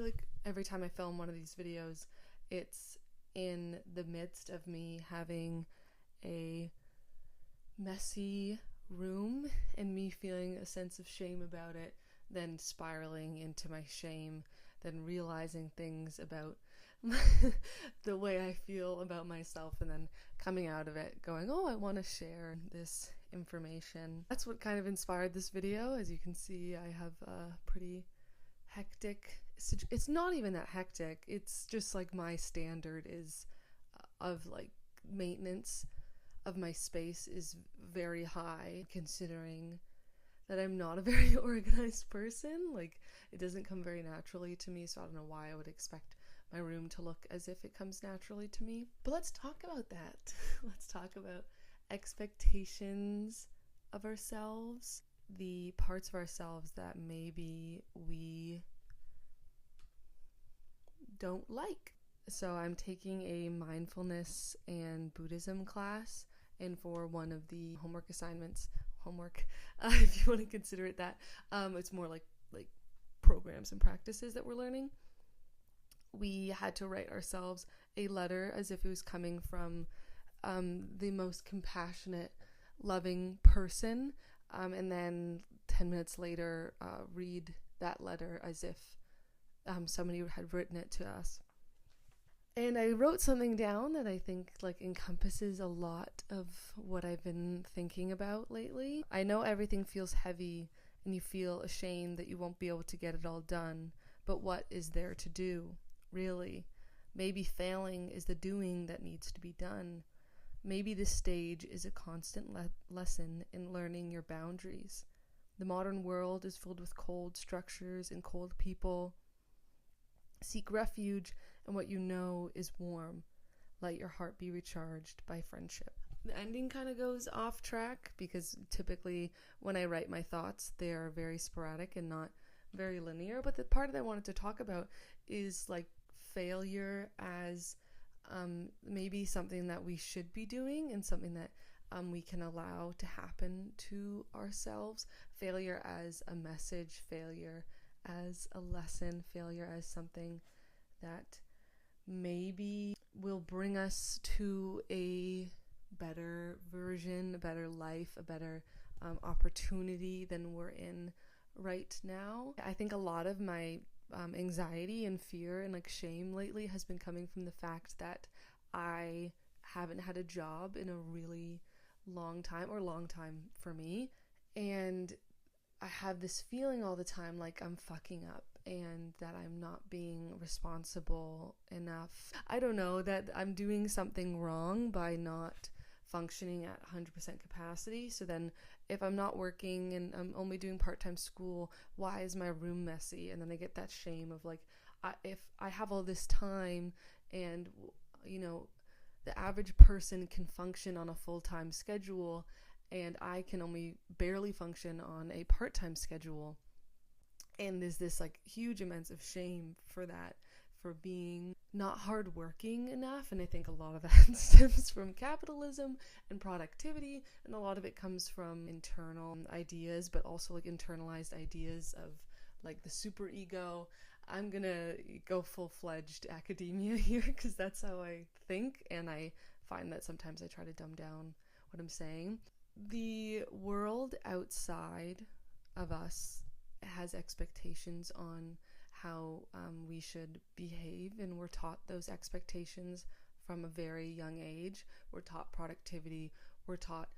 feel like every time I film one of these videos, it's in the midst of me having a messy room and me feeling a sense of shame about it, then spiraling into my shame, then realizing things about the way I feel about myself, and then coming out of it going, oh, I want to share this information. That's what kind of inspired this video. As you can see, I have a pretty hectic, it's not even that hectic, it's just like my standard is of like maintenance of my space is very high, considering that I'm not a very organized person. Like, it doesn't come very naturally to me, so I don't know why I would expect my room to look as if it comes naturally to me. But let's talk about that. Let's talk about expectations of ourselves, the parts of ourselves that maybe we don't like. So I'm taking a mindfulness and Buddhism class, and for one of the homework assignments, if you want to consider it that, it's more like programs and practices that we're learning. We had to write ourselves a letter as if it was coming from the most compassionate, loving person, and then 10 minutes later read that letter as if somebody had written it to us. And I wrote something down that I think like encompasses a lot of what I've been thinking about lately. I know everything feels heavy and you feel ashamed that you won't be able to get it all done, but what is there to do, really? Maybe failing is the doing that needs to be done. Maybe this stage is a constant lesson in learning your boundaries. The modern world is filled with cold structures and cold people. Seek refuge in what you know is warm. Let your heart be recharged by friendship. The ending kind of goes off track because typically when I write my thoughts, they are very sporadic and not very linear. But the part that I wanted to talk about is like failure as maybe something that we should be doing and something that we can allow to happen to ourselves. Failure as a message, failure as a lesson, failure as something that maybe will bring us to a better version, a better life, a better opportunity than we're in right now. I think a lot of my anxiety and fear and like shame lately has been coming from the fact that I haven't had a job in a really long time for me, and I have this feeling all the time like I'm fucking up and that I'm not being responsible enough. I don't know, that I'm doing something wrong by not functioning at 100% capacity. So then if I'm not working and I'm only doing part-time school, why is my room messy? And then I get that shame of like, if I have all this time and, you know, the average person can function on a full-time schedule and I can only barely function on a part-time schedule. And there's this like huge immense of shame for that, for being not hardworking enough. And I think a lot of that stems from capitalism and productivity, and a lot of it comes from internal ideas, but also like internalized ideas of like the super ego. I'm gonna go full-fledged academia here because that's how I think, and I find that sometimes I try to dumb down what I'm saying. The world outside of us has expectations on how we should behave, and we're taught those expectations from a very young age. We're taught productivity, we're taught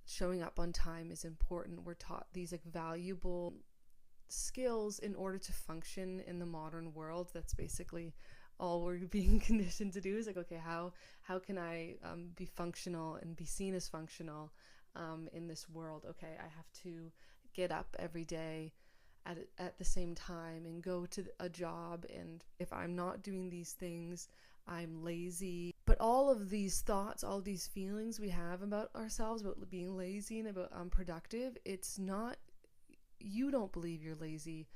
showing up on time is important, we're taught these like valuable skills in order to function in the modern world. That's basically all we're being conditioned to do, is like, okay, how can I be functional and be seen as functional in this world? Okay, I have to get up every day at the same time and go to a job, and if I'm not doing these things, I'm lazy. But all of these thoughts, all these feelings we have about ourselves, about being lazy and about unproductive, it's not, you don't believe you're lazy.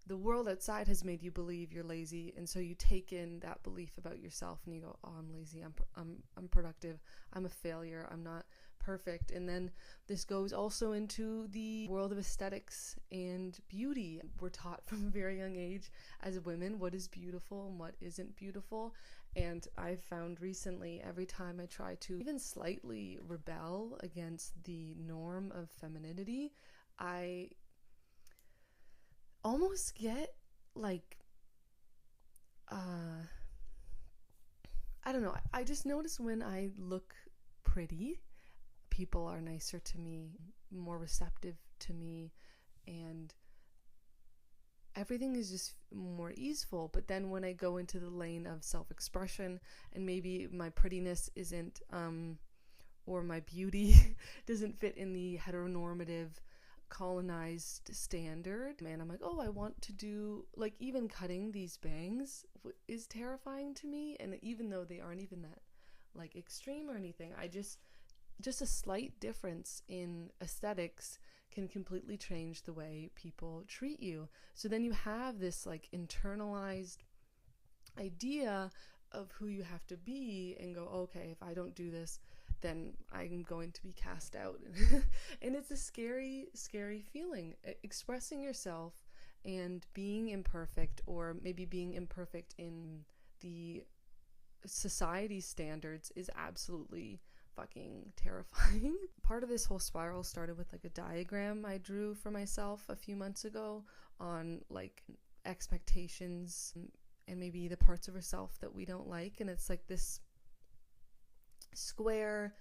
The world outside has made you believe you're lazy, and so you take in that belief about yourself and you go, oh, I'm lazy, I'm unproductive, I'm a failure, I'm not perfect. And then this goes also into the world of aesthetics and beauty. We're taught from a very young age as women what is beautiful and what isn't beautiful. And I've found recently, every time I try to even slightly rebel against the norm of femininity, I almost get like, I don't know. I just notice when I look pretty, people are nicer to me, more receptive to me, and everything is just more easeful. But then when I go into the lane of self-expression, and maybe my prettiness isn't, or my beauty doesn't fit in the heteronormative colonized standard, man, I'm like, oh, I want to do, like, even cutting these bangs is terrifying to me. And even though they aren't even that like extreme or anything, I just a slight difference in aesthetics can completely change the way people treat you. So then you have this like internalized idea of who you have to be, and go, okay, if I don't do this, then I'm going to be cast out. And it's a scary, scary feeling. Expressing yourself and being imperfect, or maybe being imperfect in the society standards, is absolutely fucking terrifying. Part of this whole spiral started with like a diagram I drew for myself a few months ago on like expectations and maybe the parts of herself that we don't like. And it's like this square,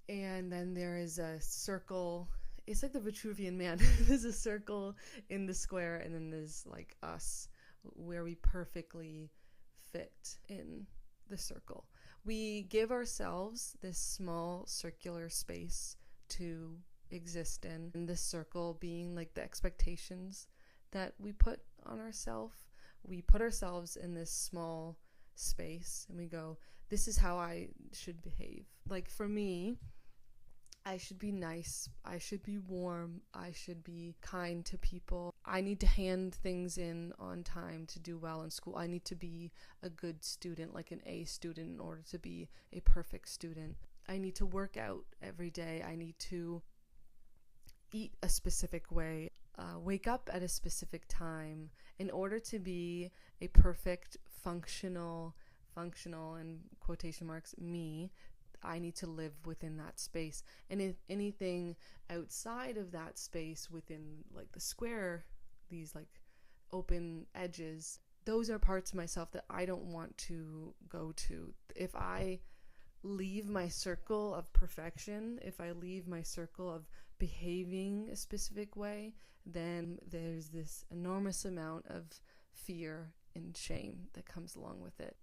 and then there is a circle. It's like the Vitruvian Man. There's a circle in the square, and then there's like us, where we perfectly fit in the circle. We give ourselves this small circular space to exist in, and this circle being like the expectations that we put on ourselves. We put ourselves in this small space, and we go, this is how I should behave. Like for me, I should be nice, I should be warm, I should be kind to people. I need to hand things in on time to do well in school. I need to be a good student, like an A student, in order to be a perfect student. I need to work out every day. I need to eat a specific way, wake up at a specific time in order to be a perfect, functional, in quotation marks, me. I need to live within that space. And if anything outside of that space, within like the square, these like open edges, those are parts of myself that I don't want to go to. If I leave my circle of perfection, if I leave my circle of behaving a specific way, then there's this enormous amount of fear and shame that comes along with it.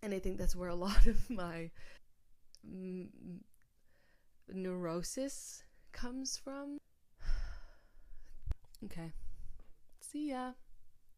And I think that's where a lot of my neurosis comes from. Okay. See ya.